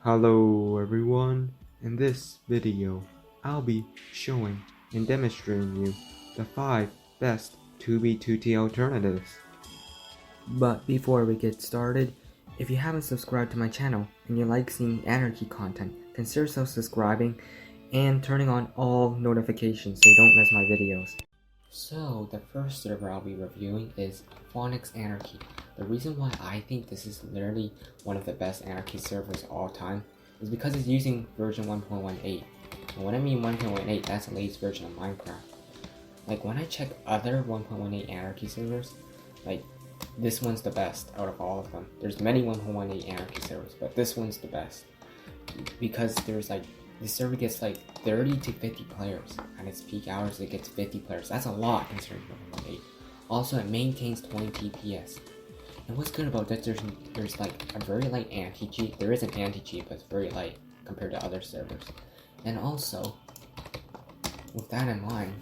Hello everyone, in this video I'll be showing and demonstrating you the 5 best 2B2T alternatives. But before we get started, if you haven't subscribed to my channel and you like seeing anarchy content, consider subscribing and turning on all notifications so you don't miss my videos. So the first server I'll be reviewing is Phonix Anarchy. The reason why I think this is literally one of the best anarchy servers of all time is because it's using version 1.18. And when I mean 1.18, that's the latest version of Minecraft. Like when I check other 1.18 anarchy servers, like this one's the best out of all of them. There's many 1.18 anarchy servers, but this one's the best because there's like this server gets like 30 to 50 players. At its peak hours, it gets 50 players. That's a lot considering 1.18. Also, it maintains 20 TPS. And what's good about this, there's like a very light anti-cheat. There is an anti-cheat, but it's very light compared to other servers. And also, with that in mind,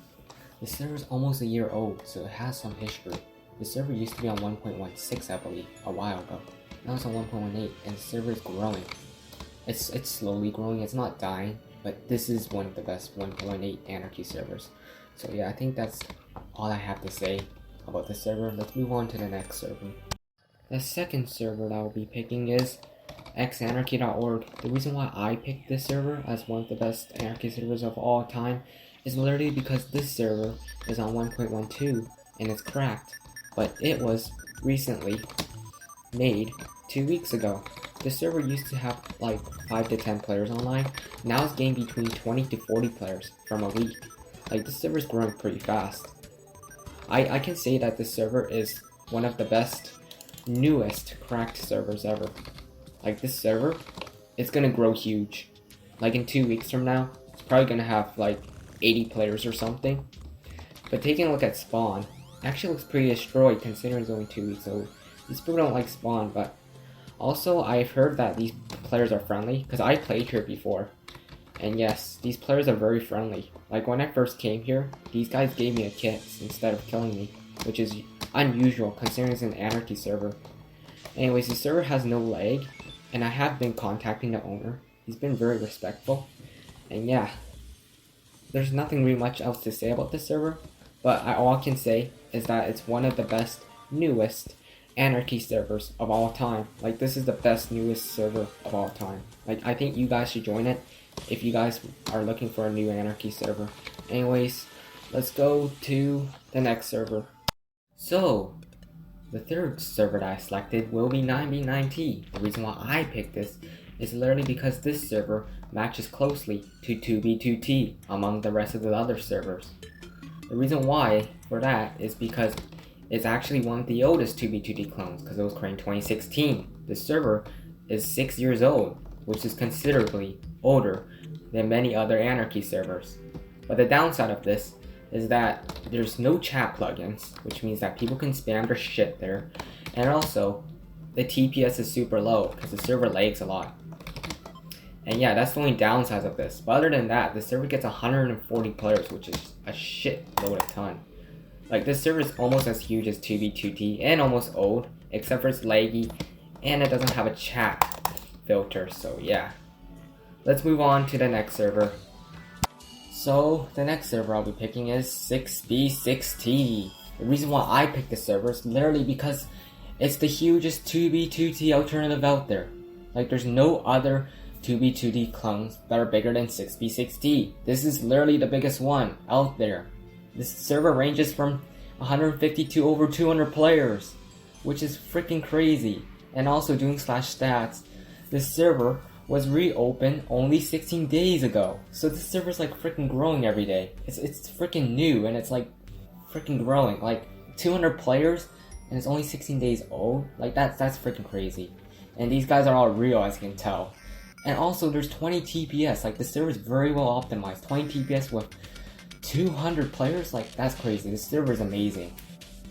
the server is almost a year old, so it has some history. The server used to be on 1.16, I believe, a while ago. Now it's on 1.18, and the server is growing. It's slowly growing, it's not dying, but this is one of the best 1.18 anarchy servers. So yeah, I think that's all I have to say about this server. Let's move on to the next server. The second server that I'll be picking is xanarchy.org. The reason why I picked this server as one of the best anarchy servers of all time is literally because this server is on 1.12 and it's cracked, but it was recently made 2 weeks ago. The server used to have like 5 to 10 players online. Now it's getting between 20 to 40 players from a week. Like this server is growing pretty fast. I can say that this server is one of the best, newest cracked servers ever. Like this server, it's gonna grow huge. Like in 2 weeks from now, it's probably gonna have like 80 players or something. But taking a look at Spawn, it actually looks pretty destroyed considering it's only 2 weeks old. These people don't like Spawn, but also I've heard that these players are friendly because I played here before. And yes, these players are very friendly. Like when I first came here, these guys gave me a kiss instead of killing me, which is unusual considering it's an anarchy server. Anyways, the server has no lag, and I have been contacting the owner. He's been very respectful. And yeah, there's nothing really much else to say about this server, but all I can say is that it's one of the best, newest anarchy servers of all time. Like this is the best, newest server of all time. Like I think you guys should join it if you guys are looking for a new anarchy server. Anyways, let's go to the next server. So the third server that I selected will be 9b9t. The reason why I picked this is literally because this server matches closely to 2b2t among the rest of the other servers. The reason why for that is because it's actually one of the oldest 2b2t clones because it was created in 2016. The server is 6 years old, which is considerably older than many other anarchy servers. But the downside of this is that there's no chat plugins, which means that people can spam their shit there, and also the TPS is super low because the server lags a lot. And yeah, that's the only downside of this. But other than that, the server gets 140 players, which is a shit load of ton. Like this server is almost as huge as 2b2t and almost old, except for it's laggy and it doesn't have a chat filter, so yeah. Let's move on to the next server. So the next server I'll be picking is 6b6t. The reason why I picked this server is literally because it's the hugest 2b2t alternative out there. Like there's no other 2b2t clones that are bigger than 6b6t. This is literally the biggest one out there. This server ranges from 150 to over 200 players, which is freaking crazy. And also doing /stats, this server was reopened only 16 days ago. So this server's like freaking growing every day. It's freaking new and it's like freaking growing. Like 200 players and it's only 16 days old. Like that's freaking crazy. And these guys are all real, as you can tell. And also there's 20 TPS. Like the server is very well optimized. 20 TPS with 200 players? Like that's crazy. This server is amazing.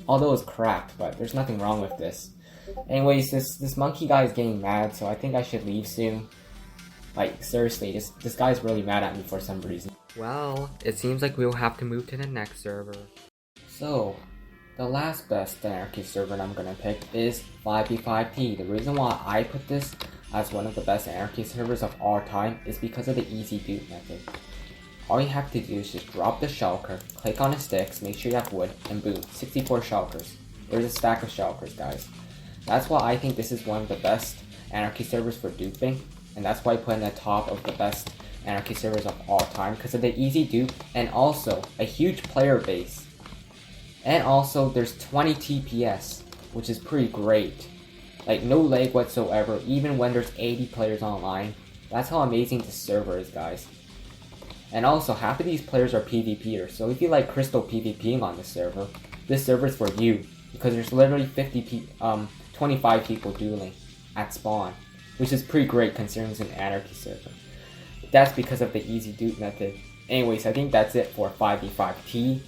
Although it's cracked, but there's nothing wrong with this. Anyways, this monkey guy is getting mad, so I think I should leave soon. Like seriously, this guy's really mad at me for some reason. Well, it seems like we'll have to move to the next server. So, the last best anarchy server I'm gonna pick is 5b5t. The reason why I put this as one of the best Anarchy servers of all time is because of the easy dupe method. All you have to do is just drop the shulker, click on the sticks, make sure you have wood, and boom, 64 shulkers. There's a stack of shulkers, guys. That's why I think this is one of the best Anarchy servers for duping, and that's why I put in the top of the best Anarchy servers of all time, because of the easy dupe, and also a huge player base. And also, there's 20 TPS, which is pretty great. Like, no lag whatsoever, even when there's 80 players online. That's how amazing this server is, guys. And also, half of these players are PvPers, so if you like crystal PvPing on this server is for you, because there's literally 25 people dueling at spawn, which is pretty great considering it's an Anarchy server. That's because of the easy dupe method. Anyways, I think that's it for 5v5t.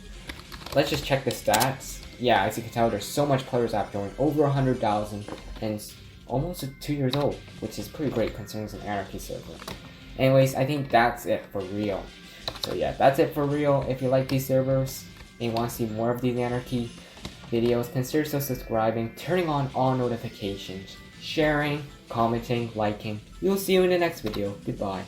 Let's just check the stats. Yeah, as you can tell, there's so much players have joined, over 100,000, and it's almost 2 years old, which is pretty great considering it's an Anarchy server. Anyways, I think that's it for real. So yeah, that's it for real. If you like these servers and want to see more of these Anarchy videos, consider subscribing, turning on all notifications, sharing, commenting, liking. We will see you in the next video. Goodbye.